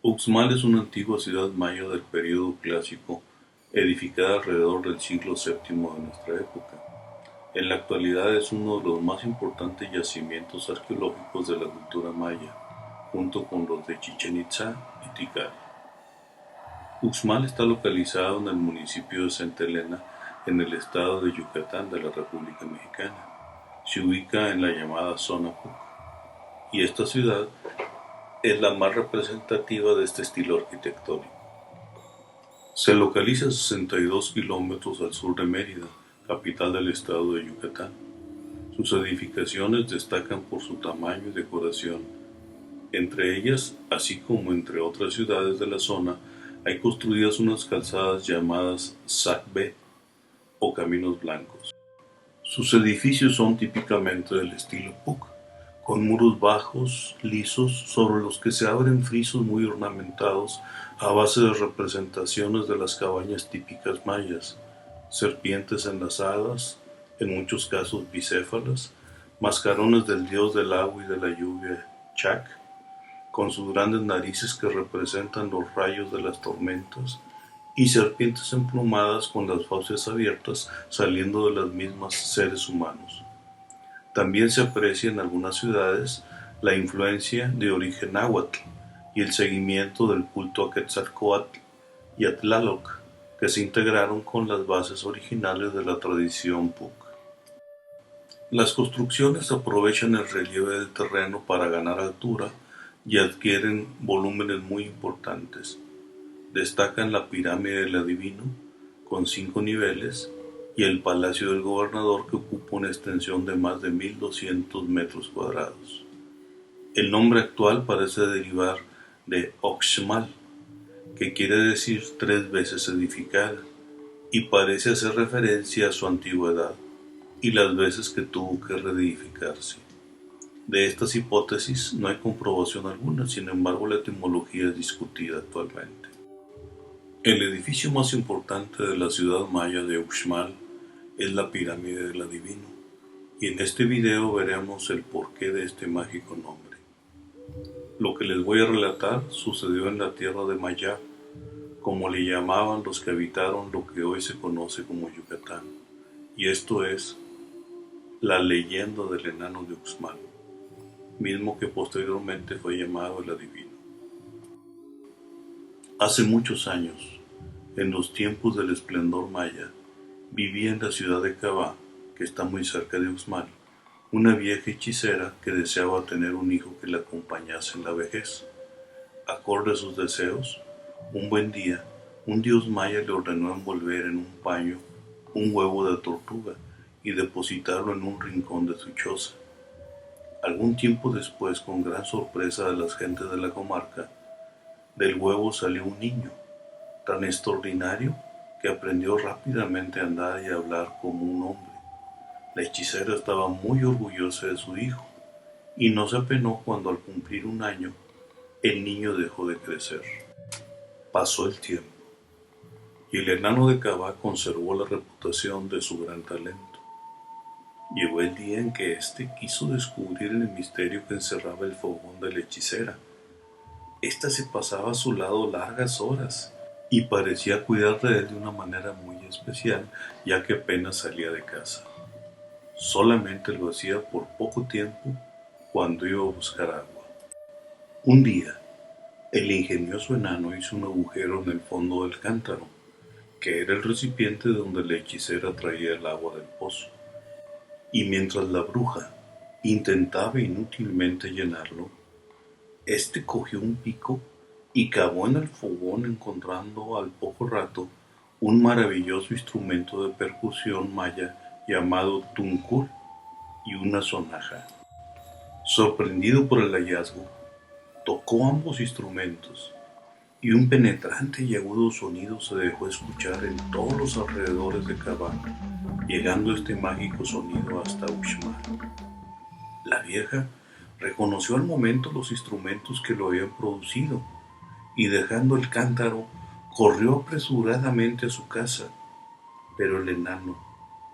Uxmal es una antigua ciudad maya del período clásico, edificada alrededor del siglo VII de nuestra época. En la actualidad es uno de los más importantes yacimientos arqueológicos de la cultura maya, junto con los de Chichén Itzá y Tikal. Uxmal está localizado en el municipio de Santa Elena, en el estado de Yucatán de la República Mexicana. Se ubica en la llamada Zona PUC, y esta ciudad es la más representativa de este estilo arquitectónico. Se localiza a 62 kilómetros al sur de Mérida, capital del estado de Yucatán. Sus edificaciones destacan por su tamaño y decoración. Entre ellas, así como entre otras ciudades de la zona, hay construidas unas calzadas llamadas Sacbé o caminos blancos. Sus edificios son típicamente del estilo PUC, con muros bajos, lisos, sobre los que se abren frisos muy ornamentados a base de representaciones de las cabañas típicas mayas, serpientes enlazadas, en muchos casos bicéfalas, mascarones del dios del agua y de la lluvia, Chac, con sus grandes narices que representan los rayos de las tormentas, y serpientes emplumadas con las fauces abiertas saliendo de las mismas seres humanos. También se aprecia en algunas ciudades la influencia de origen náhuatl y el seguimiento del culto a Quetzalcóatl y a Tlaloc, que se integraron con las bases originales de la tradición PUC. Las construcciones aprovechan el relieve del terreno para ganar altura y adquieren volúmenes muy importantes. Destacan la pirámide del adivino, con 5 niveles, y el palacio del gobernador, que ocupa una extensión de más de 1200 metros cuadrados. El nombre actual parece derivar de Oxmal, que quiere decir 3 veces edificada, y parece hacer referencia a su antigüedad y las veces que tuvo que reedificarse. De estas hipótesis no hay comprobación alguna, sin embargo la etimología es discutida actualmente. El edificio más importante de la ciudad maya de Uxmal es la pirámide del adivino, y en este video veremos el porqué de este mágico nombre. Lo que les voy a relatar sucedió en la tierra de Maya, como le llamaban los que habitaron lo que hoy se conoce como Yucatán, y esto es la leyenda del enano de Uxmal, mismo que posteriormente fue llamado el adivino. Hace muchos años, en los tiempos del esplendor maya, vivía en la ciudad de Cabá, que está muy cerca de Uxmal, una vieja hechicera que deseaba tener un hijo que la acompañase en la vejez. Acorde a sus deseos, un buen día, un dios maya le ordenó envolver en un paño un huevo de tortuga y depositarlo en un rincón de su choza. Algún tiempo después, con gran sorpresa de las gentes de la comarca, del huevo salió un niño, tan extraordinario que aprendió rápidamente a andar y a hablar como un hombre. La hechicera estaba muy orgullosa de su hijo y no se apenó cuando, al cumplir un año, el niño dejó de crecer. Pasó el tiempo y el enano de Cabá conservó la reputación de su gran talento. Llegó el día en que éste quiso descubrir el misterio que encerraba el fogón de la hechicera. Ésta se pasaba a su lado largas horas y parecía cuidar de él de una manera muy especial, ya que apenas salía de casa. Solamente lo hacía por poco tiempo cuando iba a buscar agua. Un día, el ingenioso enano hizo un agujero en el fondo del cántaro, que era el recipiente donde la hechicera traía el agua del pozo. Y mientras la bruja intentaba inútilmente llenarlo, éste cogió un pico y cavó en el fogón, encontrando al poco rato un maravilloso instrumento de percusión maya llamado tuncul y una sonaja. Sorprendido por el hallazgo, tocó ambos instrumentos y un penetrante y agudo sonido se dejó escuchar en todos los alrededores de Cabá, llegando este mágico sonido hasta Uxmal. La vieja reconoció al momento los instrumentos que lo habían producido y, dejando el cántaro, corrió apresuradamente a su casa, pero el enano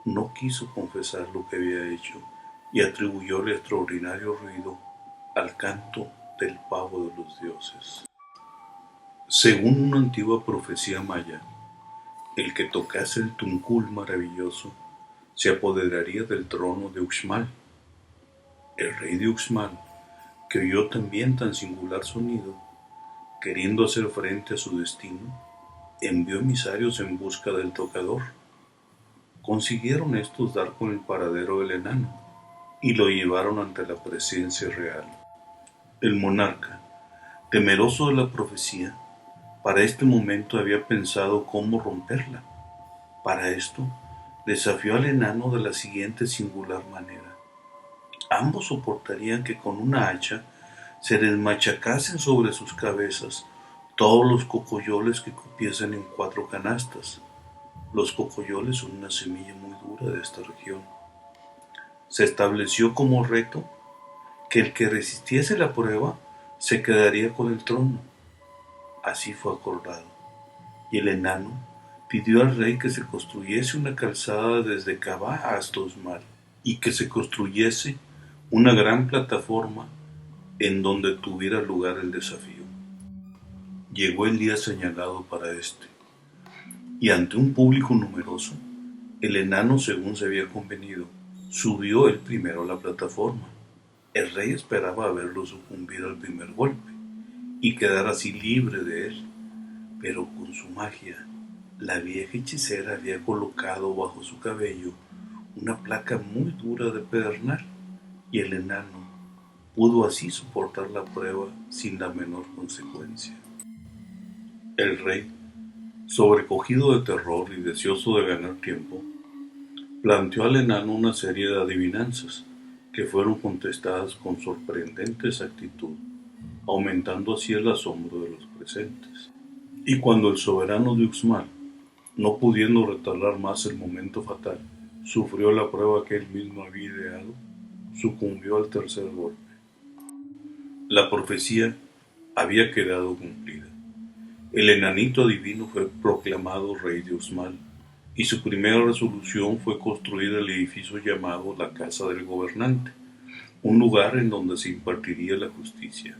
no quiso confesar lo que había hecho y atribuyó el extraordinario ruido al canto del pavo de los dioses. Según una antigua profecía maya, el que tocase el tuncul maravilloso se apoderaría del trono de Uxmal. El rey de Uxmal, que oyó también tan singular sonido, queriendo hacer frente a su destino, envió emisarios en busca del tocador. Consiguieron estos dar con el paradero del enano y lo llevaron ante la presencia real. El monarca, temeroso de la profecía, para este momento había pensado cómo romperla. Para esto, desafió al enano de la siguiente singular manera. Ambos soportarían que con una hacha se les machacasen sobre sus cabezas todos los cocoyoles que cupiesen en 4 canastas. Los cocoyoles son una semilla muy dura de esta región. Se estableció como reto que el que resistiese la prueba se quedaría con el trono. Así fue acordado, y el enano pidió al rey que se construyese una calzada desde Cabá hasta Usmal, y que se construyese una gran plataforma en donde tuviera lugar el desafío. Llegó el día señalado para este, y ante un público numeroso, el enano, según se había convenido, subió él primero a la plataforma. El rey esperaba verlo sucumbir al primer golpe y quedar así libre de él, pero con su magia, la vieja hechicera había colocado bajo su cabello una placa muy dura de pedernal, y el enano pudo así soportar la prueba sin la menor consecuencia. El rey, sobrecogido de terror y deseoso de ganar tiempo, planteó al enano una serie de adivinanzas que fueron contestadas con sorprendente exactitud, aumentando así el asombro de los presentes. Y cuando el soberano de Uxmal, no pudiendo retardar más el momento fatal, sufrió la prueba que él mismo había ideado, sucumbió al tercer golpe. La profecía había quedado cumplida. El enanito divino fue proclamado rey de Uxmal, y su primera resolución fue construir el edificio llamado la Casa del Gobernante, un lugar en donde se impartiría la justicia.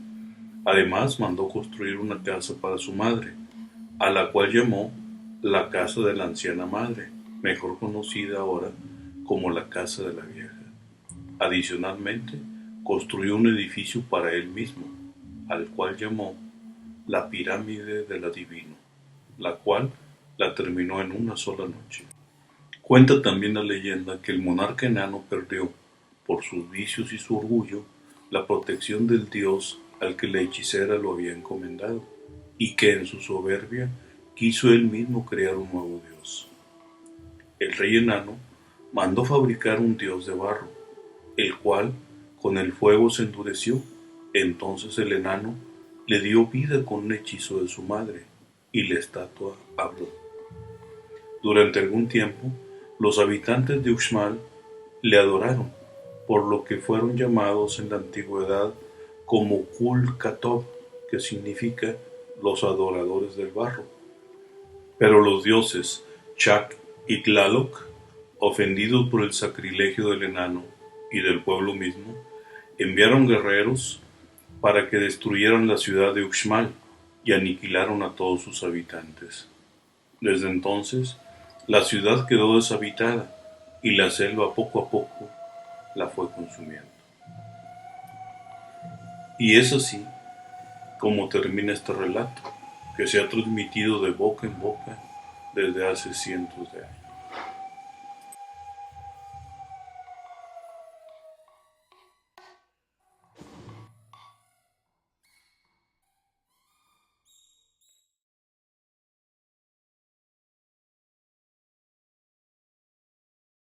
Además, mandó construir una casa para su madre, a la cual llamó la Casa de la Anciana Madre, mejor conocida ahora como la Casa de la Vieja. Adicionalmente, construyó un edificio para él mismo, al cual llamó la Pirámide del Adivino, la cual la terminó en una sola noche. Cuenta también la leyenda que el monarca enano perdió, por sus vicios y su orgullo, la protección del dios al que la hechicera lo había encomendado, y que en su soberbia quiso él mismo crear un nuevo dios. El rey enano mandó fabricar un dios de barro, el cual con el fuego se endureció. Entonces el enano le dio vida con un hechizo de su madre, y la estatua habló. Durante algún tiempo, los habitantes de Uxmal le adoraron, por lo que fueron llamados en la antigüedad como Kul-Katob, que significa los adoradores del barro. Pero los dioses Chak y Tlaloc, ofendidos por el sacrilegio del enano y del pueblo mismo, enviaron guerreros para que destruyeran la ciudad de Uxmal y aniquilaron a todos sus habitantes. Desde entonces, la ciudad quedó deshabitada y la selva poco a poco la fue consumiendo. Y es así como termina este relato, que se ha transmitido de boca en boca desde hace cientos de años.